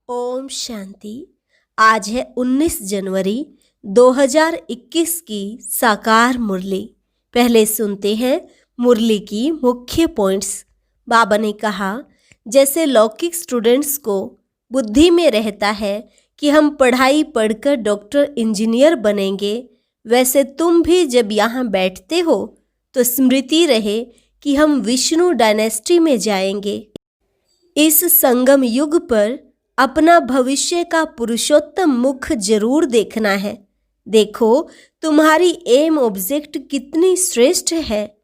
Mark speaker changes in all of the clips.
Speaker 1: ओम शांति। आज है 19 जनवरी 2021 की साकार मुरली। पहले सुनते हैं मुरली की मुख्य पॉइंट्स। बाबा ने कहा, जैसे लौकिक स्टूडेंट्स को बुद्धि में रहता है कि हम पढ़ाई पढ़कर डॉक्टर इंजीनियर बनेंगे, वैसे तुम भी जब यहाँ बैठते हो तो स्मृति रहे कि हम विष्णु डायनेस्टी में जाएंगे। इस संगम युग पर अपना भविष्य का पुरुषोत्तम मुख जरूर देखना है। देखो तुम्हारी एम ऑब्जेक्ट कितनी श्रेष्ठ है।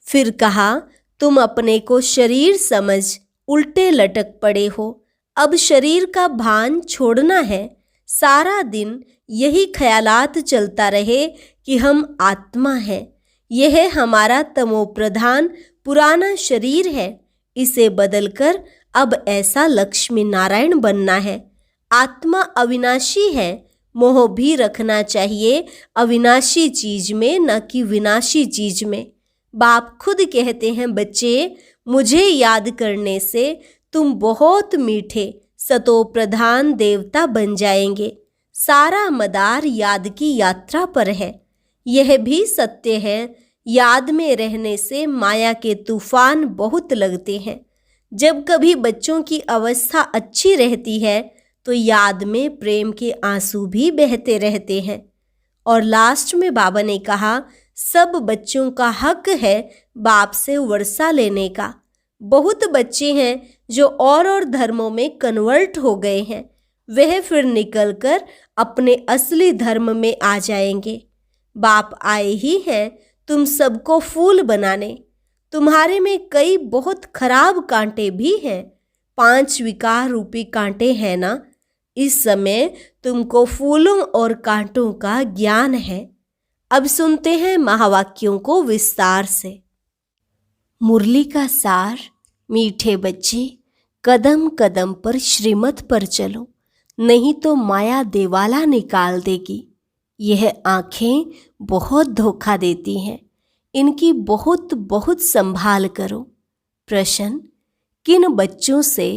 Speaker 1: फिर कहा, तुम अपने को शरीर समझ उल्टे लटक पड़े हो। अब शरीर का भान छोड़ना है। सारा दिन यही ख्यालात चलता रहे कि हम आत्मा हैं। यह हमारा तमोप्रधान पुराना शरीर है। इसे बदलकर अब ऐसा लक्ष्मी नारायण बनना है। आत्मा अविनाशी है। मोह भी रखना चाहिए अविनाशी चीज में, न कि विनाशी चीज में। बाप खुद कहते हैं, बच्चे मुझे याद करने से तुम बहुत मीठे सतो प्रधान देवता बन जाएंगे। सारा मदार याद की यात्रा पर है। यह भी सत्य है, याद में रहने से माया के तूफान बहुत लगते हैं। जब कभी बच्चों की अवस्था अच्छी रहती है तो याद में प्रेम के आंसू भी बहते रहते हैं। और लास्ट में बाबा ने कहा, सब बच्चों का हक है बाप से वर्षा लेने का। बहुत बच्चे हैं जो और धर्मों में कन्वर्ट हो गए हैं। वह फिर निकलकर अपने असली धर्म में आ जाएंगे। बाप आए ही हैं तुम सबको फूल बनाने। तुम्हारे में कई बहुत खराब कांटे भी हैं। 5 विकार रूपी कांटे हैं ना। इस समय तुमको फूलों और कांटों का ज्ञान है। अब सुनते हैं महावाक्यों को विस्तार से। मुरली का सार। मीठे बच्चे, कदम कदम पर श्रीमत पर चलो, नहीं तो माया देवाला निकाल देगी। यह आंखें बहुत धोखा देती हैं। इनकी बहुत बहुत संभाल करो। प्रश्न, किन बच्चों से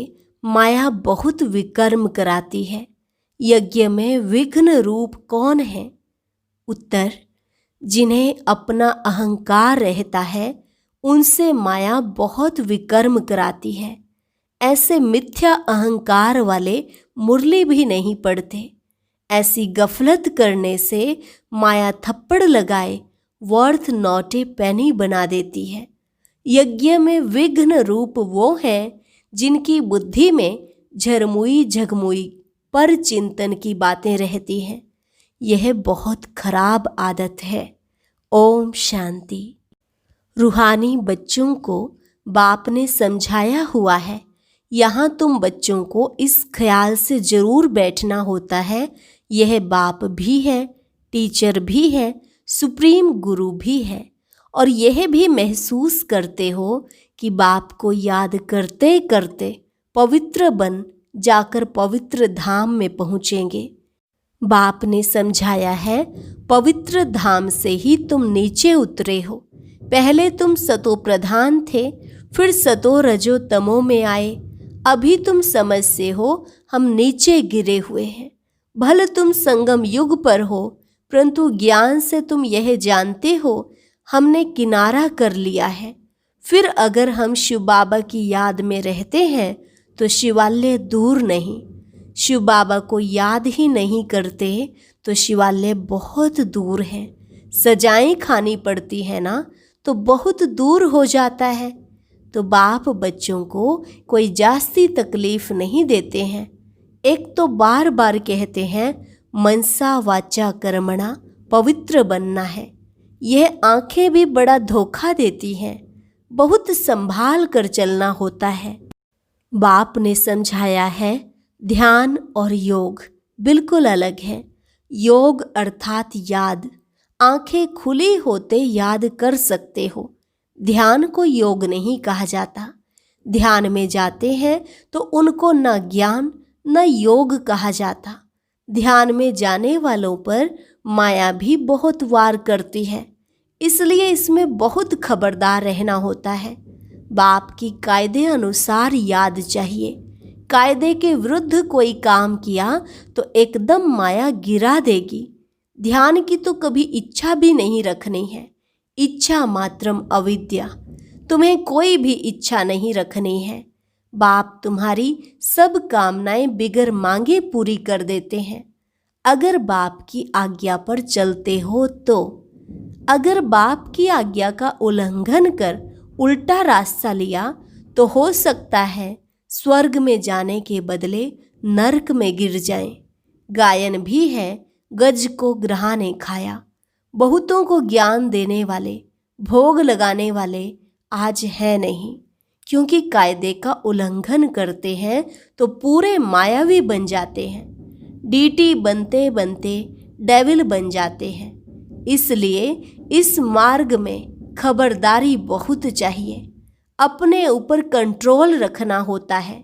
Speaker 1: माया बहुत विकर्म कराती है? यज्ञ में विघ्न रूप कौन है? उत्तर, जिन्हें अपना अहंकार रहता है उनसे माया बहुत विकर्म कराती है। ऐसे मिथ्या अहंकार वाले मुरली भी नहीं पढ़ते। ऐसी गफलत करने से माया थप्पड़ लगाए वर्थ नॉट ए पेनी बना देती है। यज्ञ में विघ्न रूप वो हैं जिनकी बुद्धि में झरमुई झगमुई पर चिंतन की बातें रहती हैं। यह बहुत खराब आदत है। ओम शांति। रूहानी बच्चों को बाप ने समझाया हुआ है। यहाँ तुम बच्चों को इस ख्याल से जरूर बैठना होता है, यह बाप भी है, टीचर भी है, सुप्रीम गुरु भी है। और यह भी महसूस करते हो कि बाप को याद करते करते पवित्र बन जाकर पवित्र धाम में पहुँचेंगे। बाप ने समझाया है, पवित्र धाम से ही तुम नीचे उतरे हो। पहले तुम सतो प्रधान थे, फिर सतो रजो तमो में आए। अभी तुम समझते हो हम नीचे गिरे हुए हैं। भले तुम संगम युग पर हो, परंतु ज्ञान से तुम यह जानते हो हमने किनारा कर लिया है। फिर अगर हम शिव बाबा की याद में रहते हैं तो शिवालय दूर नहीं। शिव बाबा को याद ही नहीं करते तो शिवालय बहुत दूर है। सजाएं खानी पड़ती है ना, तो बहुत दूर हो जाता है। तो बाप बच्चों को कोई जास्ती तकलीफ नहीं देते हैं। एक तो बार बार कहते हैं, मनसा वाचा कर्मणा पवित्र बनना है। यह आंखें भी बड़ा धोखा देती हैं। बहुत संभाल कर चलना होता है। बाप ने समझाया है, ध्यान और योग बिल्कुल अलग है। योग अर्थात याद। आंखें खुली होते याद कर सकते हो। ध्यान को योग नहीं कहा जाता। ध्यान में जाते हैं तो उनको न ज्ञान न योग कहा जाता। ध्यान में जाने वालों पर माया भी बहुत वार करती है, इसलिए इसमें बहुत खबरदार रहना होता है। बाप की कायदे अनुसार याद चाहिए। कायदे के विरुद्ध कोई काम किया तो एकदम माया गिरा देगी। ध्यान की तो कभी इच्छा भी नहीं रखनी है। इच्छा मात्रम अविद्या। तुम्हें कोई भी इच्छा नहीं रखनी है। बाप तुम्हारी सब कामनाएं बिगर मांगे पूरी कर देते हैं, अगर बाप की आज्ञा पर चलते हो तो। अगर बाप की आज्ञा का उल्लंघन कर उल्टा रास्ता लिया तो हो सकता है स्वर्ग में जाने के बदले नरक में गिर जाएं। गायन भी है, गज को ग्रहा ने खाया। बहुतों को ज्ञान देने वाले, भोग लगाने वाले आज है नहीं, क्योंकि कायदे का उल्लंघन करते हैं तो पूरे मायावी बन जाते हैं। डीटी बनते बनते डेविल बन जाते हैं। इसलिए इस मार्ग में खबरदारी बहुत चाहिए। अपने ऊपर कंट्रोल रखना होता है।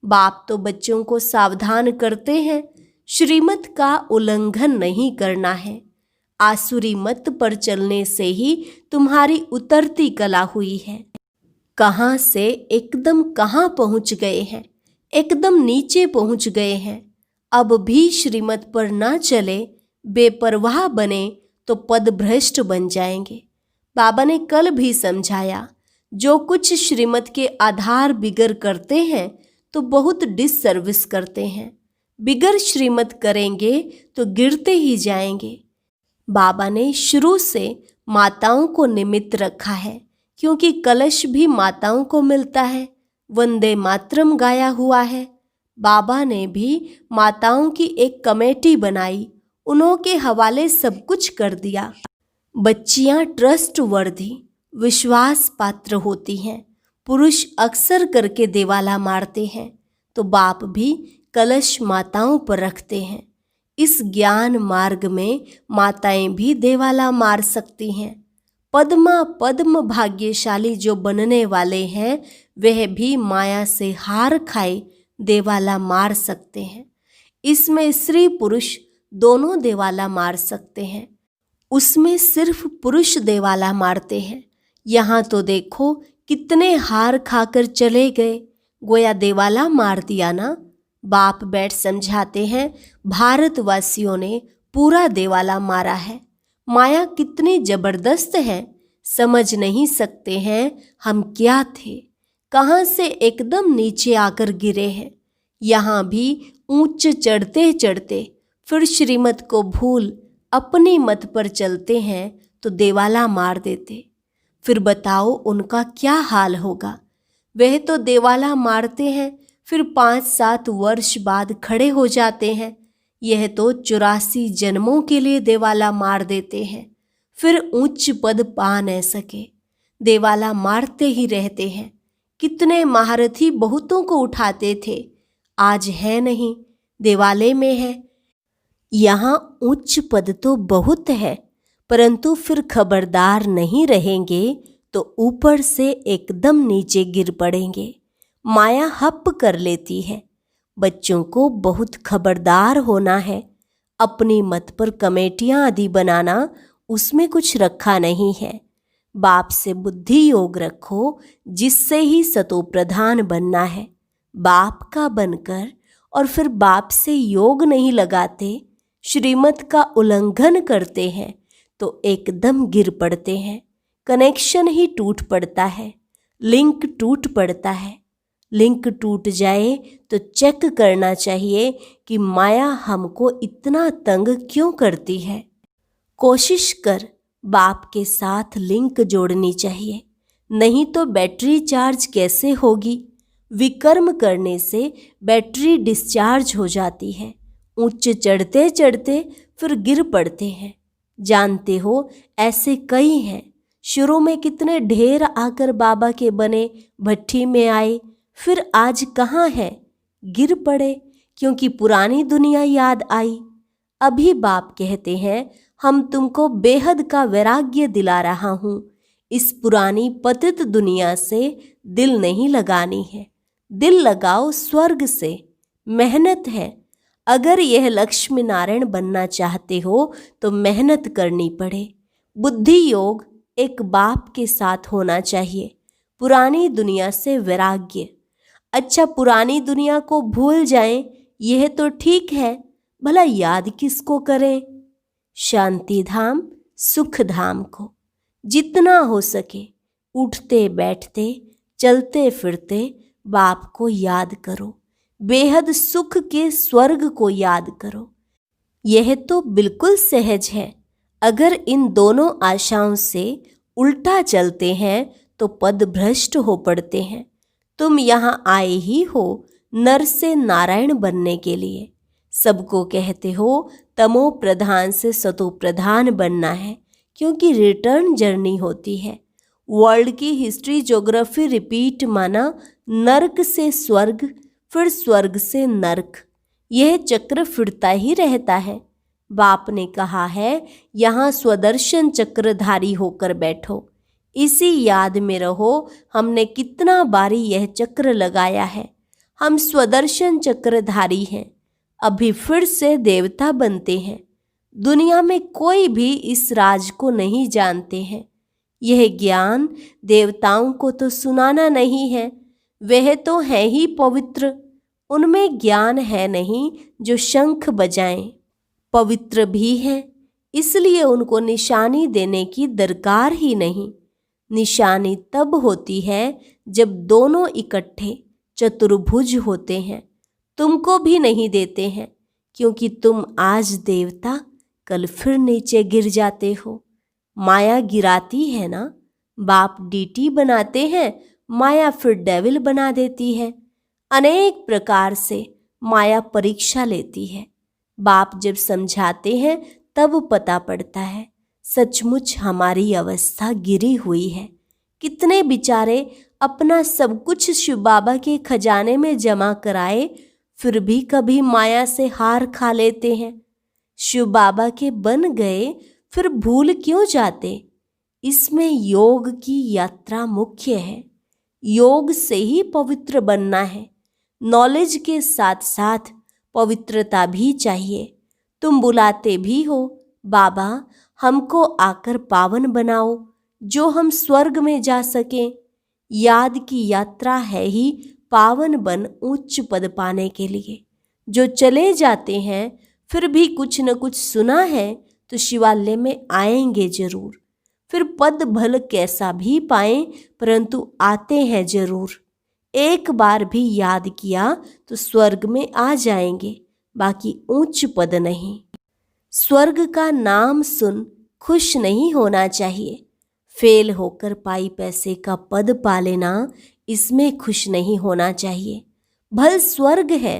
Speaker 1: बाप तो बच्चों को सावधान करते हैं, श्रीमत का उल्लंघन नहीं करना है। आसुरी मत पर चलने से ही तुम्हारी उतरती कला हुई है। कहाँ से एकदम कहाँ पहुँच गए हैं, एकदम नीचे पहुँच गए हैं। अब भी श्रीमत पर ना चले, बेपरवाह बने तो पदभ्रष्ट बन जाएंगे। बाबा ने कल भी समझाया, जो कुछ श्रीमत के आधार बिगर करते हैं तो बहुत डिससर्विस करते हैं। बिगर श्रीमत करेंगे तो गिरते ही जाएंगे। बाबा ने शुरू से माताओं को निमित्त रखा है, क्योंकि कलश भी माताओं को मिलता है। वंदे मातरम गाया हुआ है। बाबा ने भी माताओं की एक कमेटी बनाई, उन्होंने हवाले सब कुछ कर दिया। बच्चियां ट्रस्ट वर्दी, विश्वास पात्र होती हैं। पुरुष अक्सर करके देवाला मारते हैं, तो बाप भी कलश माताओं पर रखते हैं। इस ज्ञान मार्ग में माताएं भी देवाला मार सकती हैं। पद्म भाग्यशाली जो बनने वाले हैं, वह भी माया से हार खाए देवाला मार सकते हैं। इसमें स्त्री पुरुष दोनों देवाला मार सकते हैं। उसमें सिर्फ पुरुष देवाला मारते हैं। यहाँ तो देखो कितने हार खाकर चले गए, गोया देवाला मार दिया ना। बाप बैठ समझाते हैं, भारतवासियों ने पूरा देवाला मारा है। माया कितनी जबरदस्त है, समझ नहीं सकते हैं हम क्या थे, कहाँ से एकदम नीचे आकर गिरे हैं। यहाँ भी ऊंच चढ़ते चढ़ते फिर श्रीमत को भूल अपनी मत पर चलते हैं तो देवाला मार देते। फिर बताओ उनका क्या हाल होगा। वह तो देवाला मारते हैं, फिर 5-7 वर्ष बाद खड़े हो जाते हैं। यह तो 84 जन्मों के लिए देवाला मार देते हैं, फिर उच्च पद पा न सके। देवाला मारते ही रहते हैं। कितने महारथी बहुतों को उठाते थे, आज है नहीं, देवाले में है। यहाँ उच्च पद तो बहुत है, परंतु फिर खबरदार नहीं रहेंगे तो ऊपर से एकदम नीचे गिर पड़ेंगे। माया हप कर लेती है। बच्चों को बहुत खबरदार होना है। अपनी मत पर कमेटियां आदि बनाना, उसमें कुछ रखा नहीं है। बाप से बुद्धि योग रखो, जिससे ही सतो प्रधान बनना है। बाप का बनकर और फिर बाप से योग नहीं लगाते, श्रीमत का उल्लंघन करते हैं तो एकदम गिर पड़ते हैं। कनेक्शन ही टूट पड़ता है, लिंक टूट पड़ता है। लिंक टूट जाए तो चेक करना चाहिए कि माया हमको इतना तंग क्यों करती है। कोशिश कर बाप के साथ लिंक जोड़नी चाहिए, नहीं तो बैटरी चार्ज कैसे होगी। विकर्म करने से बैटरी डिस्चार्ज हो जाती है। ऊंचे चढ़ते चढ़ते फिर गिर पड़ते हैं। जानते हो ऐसे कई हैं। शुरू में कितने ढेर आकर बाबा के बने भट्ठी में आए, फिर आज कहाँ है, गिर पड़े, क्योंकि पुरानी दुनिया याद आई। अभी बाप कहते हैं, हम तुमको बेहद का वैराग्य दिला रहा हूँ। इस पुरानी पतित दुनिया से दिल नहीं लगानी है, दिल लगाओ स्वर्ग से। मेहनत है। अगर यह लक्ष्मी नारायण बनना चाहते हो तो मेहनत करनी पड़े। बुद्धि योग एक बाप के साथ होना चाहिए। पुरानी दुनिया से वैराग्य। अच्छा, पुरानी दुनिया को भूल जाएं, यह तो ठीक है, भला याद किसको करें? शांति धाम, सुख धाम को जितना हो सके उठते बैठते चलते फिरते बाप को याद करो, बेहद सुख के स्वर्ग को याद करो। यह तो बिल्कुल सहज है। अगर इन दोनों आशाओं से उल्टा चलते हैं तो पद भ्रष्ट हो पड़ते हैं। तुम यहाँ आए ही हो नर से नारायण बनने के लिए। सबको कहते हो तमो प्रधान से सतो प्रधान बनना है, क्योंकि रिटर्न जर्नी होती है। वर्ल्ड की हिस्ट्री ज्योग्राफी रिपीट माना नर्क से स्वर्ग, फिर स्वर्ग से नर्क। यह चक्र फिरता ही रहता है। बाप ने कहा है यहाँ स्वदर्शन चक्रधारी होकर बैठो, इसी याद में रहो। हमने कितना बारी यह चक्र लगाया है। हम स्वदर्शन चक्रधारी हैं, अभी फिर से देवता बनते हैं। दुनिया में कोई भी इस राज को नहीं जानते हैं। यह ज्ञान देवताओं को तो सुनाना नहीं है, वह तो है ही पवित्र। उनमें ज्ञान है नहीं जो शंख बजाएं। पवित्र भी हैं, इसलिए उनको निशानी देने की दरकार ही नहीं। निशानी तब होती है जब दोनों इकट्ठे चतुर्भुज होते हैं। तुमको भी नहीं देते हैं, क्योंकि तुम आज देवता कल फिर नीचे गिर जाते हो। माया गिराती है ना, बाप डीटी बनाते हैं, माया फिर डेविल बना देती है। अनेक प्रकार से माया परीक्षा लेती है। बाप जब समझाते हैं तब पता पड़ता है सचमुच हमारी अवस्था गिरी हुई है। कितने बेचारे अपना सब कुछ शिव बाबा के खजाने में जमा कराए, फिर भी कभी माया से हार खा लेते हैं। शिव बाबा के बन गए फिर भूल क्यों जाते? इसमें योग की यात्रा मुख्य है। योग से ही पवित्र बनना है। नॉलेज के साथ साथ पवित्रता भी चाहिए। तुम बुलाते भी हो, बाबा हमको आकर पावन बनाओ, जो हम स्वर्ग में जा सकें। याद की यात्रा है ही पावन बन उच्च पद पाने के लिए। जो चले जाते हैं फिर भी कुछ न कुछ सुना है तो शिवालय में आएंगे जरूर। फिर पद भल कैसा भी पाएं, परंतु आते हैं जरूर। एक बार भी याद किया तो स्वर्ग में आ जाएंगे, बाकी उच्च पद नहीं। स्वर्ग का नाम सुन खुश नहीं होना चाहिए। फेल होकर पाई पैसे का पद पा लेना, इसमें खुश नहीं होना चाहिए। भल स्वर्ग है,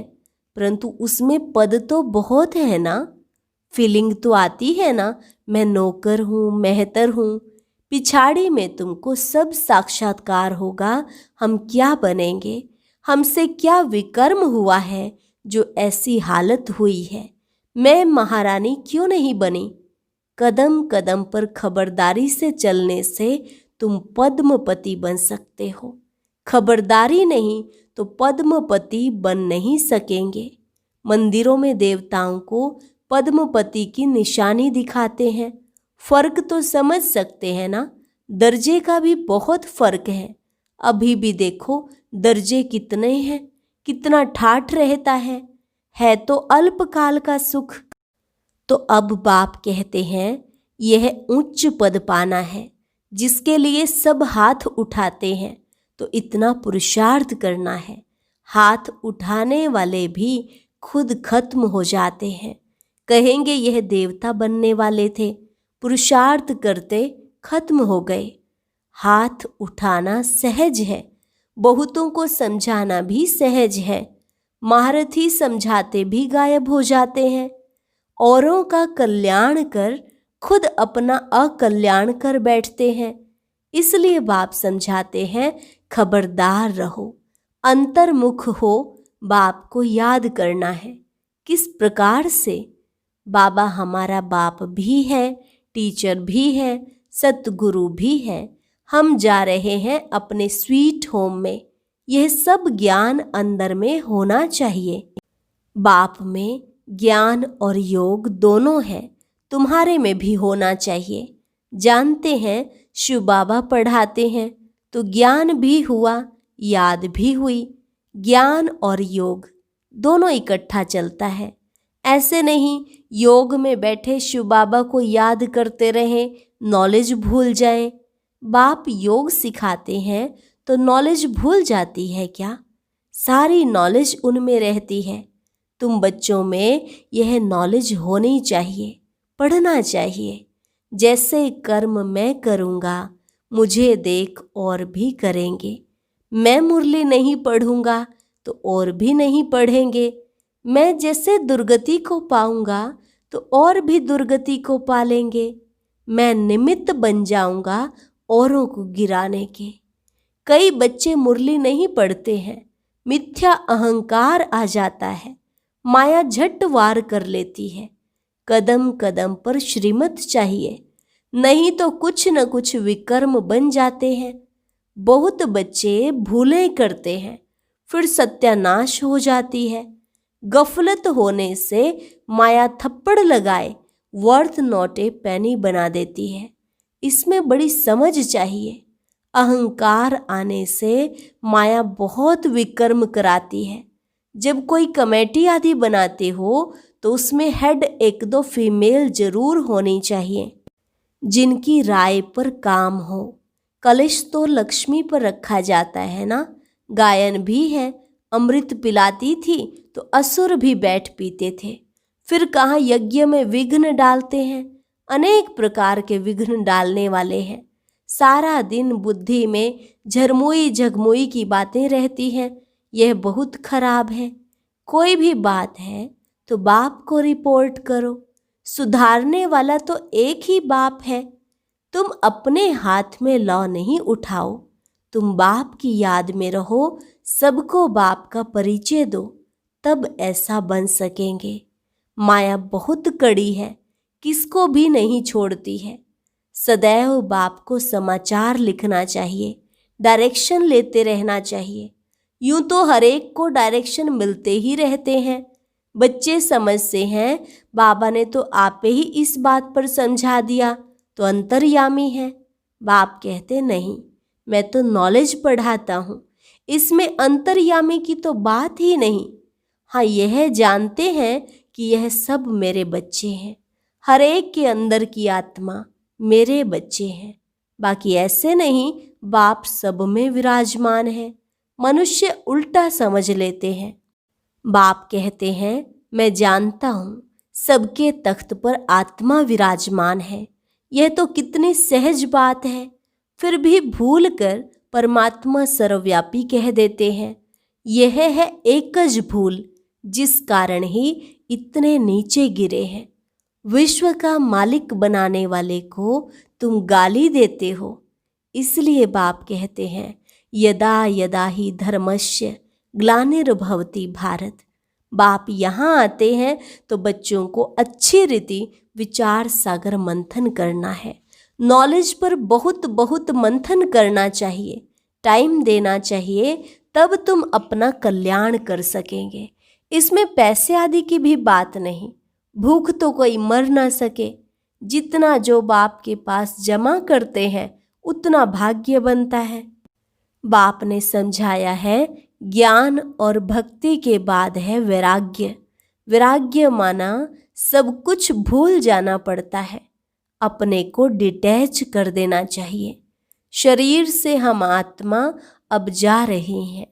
Speaker 1: परंतु उसमें पद तो बहुत है ना। फीलिंग तो आती है ना, मैं नौकर हूँ, मेहतर हूँ। पिछाड़ी में तुमको सब साक्षात्कार होगा। हम क्या बनेंगे, हमसे क्या विकर्म हुआ है जो ऐसी हालत हुई है। मैं महारानी क्यों नहीं बनी? कदम कदम पर खबरदारी से चलने से तुम पद्मपति बन सकते हो। खबरदारी नहीं तो पद्मपति बन नहीं सकेंगे। मंदिरों में देवताओं को पद्मपति की निशानी दिखाते हैं। फर्क तो समझ सकते हैं ना, दर्जे का भी बहुत फर्क है। अभी भी देखो दर्जे कितने हैं, कितना ठाठ रहता है तो अल्पकाल का सुख। तो अब बाप कहते हैं यह उच्च पद पाना है, जिसके लिए सब हाथ उठाते हैं तो इतना पुरुषार्थ करना है। हाथ उठाने वाले भी खुद खत्म हो जाते हैं। कहेंगे यह देवता बनने वाले थे, पुरुषार्थ करते खत्म हो गए। हाथ उठाना सहज है, बहुतों को समझाना भी सहज है। महारथी समझाते भी गायब हो जाते हैं। औरों का कल्याण कर खुद अपना अकल्याण कर बैठते हैं। इसलिए बाप समझाते हैं खबरदार रहो, अंतर्मुख हो। बाप को याद करना है। किस प्रकार से? बाबा हमारा बाप भी है, टीचर भी है, सतगुरु भी है। हम जा रहे हैं अपने स्वीट होम में। यह सब ज्ञान अंदर में होना चाहिए। बाप में ज्ञान और योग दोनों है, तुम्हारे में भी होना चाहिए। जानते हैं शिव बाबा पढ़ाते हैं तो ज्ञान भी हुआ, याद भी हुई। ज्ञान और योग दोनों इकट्ठा चलता है। ऐसे नहीं योग में बैठे शिव बाबा को याद करते रहें, नॉलेज भूल जाएं। बाप योग सिखाते हैं तो नॉलेज भूल जाती है क्या? सारी नॉलेज उनमें रहती है। तुम बच्चों में यह नॉलेज होनी चाहिए, पढ़ना चाहिए। जैसे कर्म मैं करूँगा, मुझे देख और भी करेंगे। मैं मुरली नहीं पढ़ूंगा तो और भी नहीं पढ़ेंगे। मैं जैसे दुर्गति को पाऊंगा तो और भी दुर्गति को पालेंगे। मैं निमित्त बन जाऊंगा औरों को गिराने के। कई बच्चे मुरली नहीं पढ़ते हैं, मिथ्या अहंकार आ जाता है, माया झट वार कर लेती है। कदम कदम पर श्रीमत चाहिए, नहीं तो कुछ न कुछ विकर्म बन जाते हैं। बहुत बच्चे भूलें करते हैं, फिर सत्यानाश हो जाती है। गफलत होने से माया थप्पड़ लगाए वर्थ नॉट ए पेनी बना देती है। इसमें बड़ी समझ चाहिए। अहंकार आने से माया बहुत विकर्म कराती है। जब कोई कमेटी आदि बनाते हो तो उसमें हेड एक दो फीमेल जरूर होनी चाहिए, जिनकी राय पर काम हो। कलश तो लक्ष्मी पर रखा जाता है ना। गायन भी है, अमृत पिलाती थी तो असुर भी बैठ पीते थे। फिर कहाँ यज्ञ में विघ्न डालते हैं। अनेक प्रकार के विघ्न डालने वाले हैं। सारा दिन बुद्धि में झरमुई झगमुई की बातें रहती हैं। यह बहुत खराब है। कोई भी बात है तो बाप को रिपोर्ट करो। सुधारने वाला तो एक ही बाप है। तुम अपने हाथ में लौ नहीं उठाओ। तुम बाप की याद में रहो, सबको बाप का परिचय दो, तब ऐसा बन सकेंगे। माया बहुत कड़ी है, किसको भी नहीं छोड़ती है। सदैव बाप को समाचार लिखना चाहिए, डायरेक्शन लेते रहना चाहिए। यूं तो हर एक को डायरेक्शन मिलते ही रहते हैं। बच्चे समझते हैं बाबा ने तो आपे ही इस बात पर समझा दिया तो अंतर्यामी है। बाप कहते नहीं, मैं तो नॉलेज पढ़ाता हूँ, इसमें अंतर्यामी की तो बात ही नहीं। हाँ, यह जानते हैं कि यह सब मेरे बच्चे हैं। हर एक के अंदर की आत्मा मेरे बच्चे हैं। बाकी ऐसे नहीं बाप सब में विराजमान है। मनुष्य उल्टा समझ लेते हैं। बाप कहते हैं, मैं जानता हूँ सबके तख्त पर आत्मा विराजमान है। यह तो कितनी सहज बात है। फिर भी भूल कर परमात्मा सर्वव्यापी कह देते हैं। यह है एकज भूल, जिस कारण ही इतने नीचे गिरे हैं। विश्व का मालिक बनाने वाले को तुम गाली देते हो। इसलिए बाप कहते हैं, यदा यदा ही धर्मस्य ग्लानिर्भवति भारत। बाप यहाँ आते हैं तो बच्चों को अच्छी रीति विचार सागर मंथन करना है। नॉलेज पर बहुत बहुत मंथन करना चाहिए, टाइम देना चाहिए, तब तुम अपना कल्याण कर सकेंगे। इसमें पैसे आदि की भी बात नहीं। भूख तो कोई मर ना सके। जितना जो बाप के पास जमा करते हैं उतना भाग्य बनता है। बाप ने समझाया है, ज्ञान और भक्ति के बाद है वैराग्य। वैराग्य माना सब कुछ भूल जाना पड़ता है, अपने को डिटैच कर देना चाहिए। शरीर से हम आत्मा अब जा रहे हैं।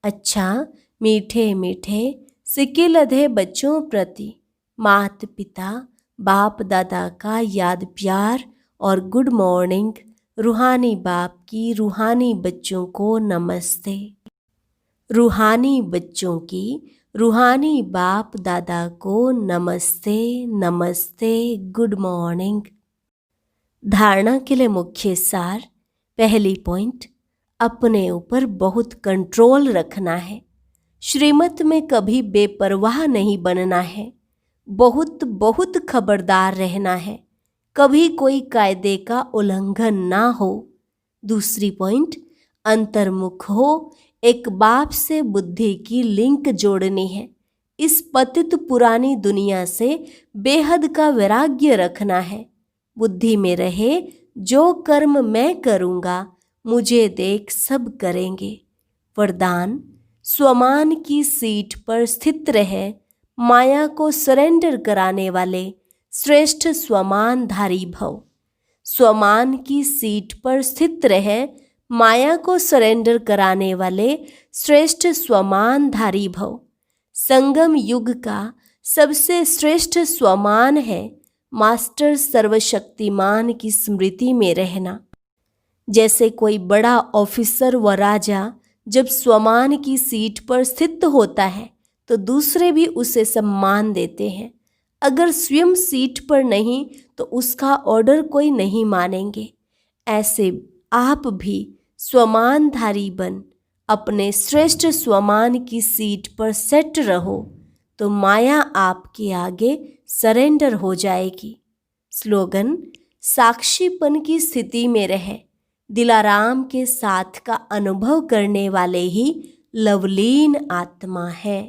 Speaker 1: अच्छा, मीठे मीठे सिकिलधे बच्चों प्रति मात पिता बाप दादा का याद प्यार और गुड मॉर्निंग। रूहानी बाप की रूहानी बच्चों को नमस्ते। रूहानी बच्चों की रूहानी बाप दादा को नमस्ते नमस्ते, गुड मॉर्निंग। धारणा के लिए मुख्य सार। पहली पॉइंट, अपने ऊपर बहुत कंट्रोल रखना है। श्रीमत में कभी बेपरवाह नहीं बनना है। बहुत बहुत खबरदार रहना है, कभी कोई कायदे का उल्लंघन ना हो। दूसरी पॉइंट, अंतर्मुख हो। एक बाप से बुद्धि की लिंक जोड़नी है। इस पतित पुरानी दुनिया से बेहद का वैराग्य रखना है। बुद्धि में रहे, जो कर्म मैं करूँगा मुझे देख सब करेंगे। वरदान, स्वमान की सीट पर स्थित रहे माया को सरेंडर कराने वाले श्रेष्ठ स्वमानधारी भव। स्वमान की सीट पर स्थित रहे माया को सरेंडर कराने वाले श्रेष्ठ स्वमानधारी भव। संगम युग का सबसे श्रेष्ठ स्वमान है मास्टर सर्वशक्तिमान की स्मृति में रहना। जैसे कोई बड़ा ऑफिसर व राजा जब स्वमान की सीट पर स्थित होता है तो दूसरे भी उसे सम्मान देते हैं। अगर स्वयं सीट पर नहीं तो उसका ऑर्डर कोई नहीं मानेंगे। ऐसे आप भी स्वमानधारी बन अपने श्रेष्ठ स्वमान की सीट पर सेट रहो तो माया आपके आगे सरेंडर हो जाएगी। स्लोगन: साक्षीपन की स्थिति में रहे दिलाराम के साथ का अनुभव करने वाले ही लवलीन आत्मा है।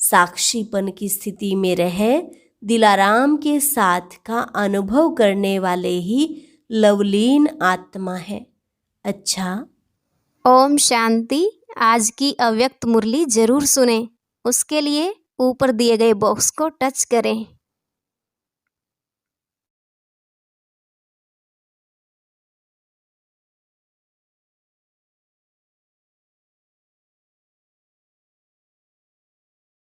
Speaker 1: साक्षीपन की स्थिति में रहे दिलाराम के साथ का अनुभव करने वाले ही लवलीन आत्मा है। अच्छा,
Speaker 2: ओम शांति। आज की अव्यक्त मुरली जरूर सुने। उसके लिए ऊपर दिए गए बॉक्स को टच करें।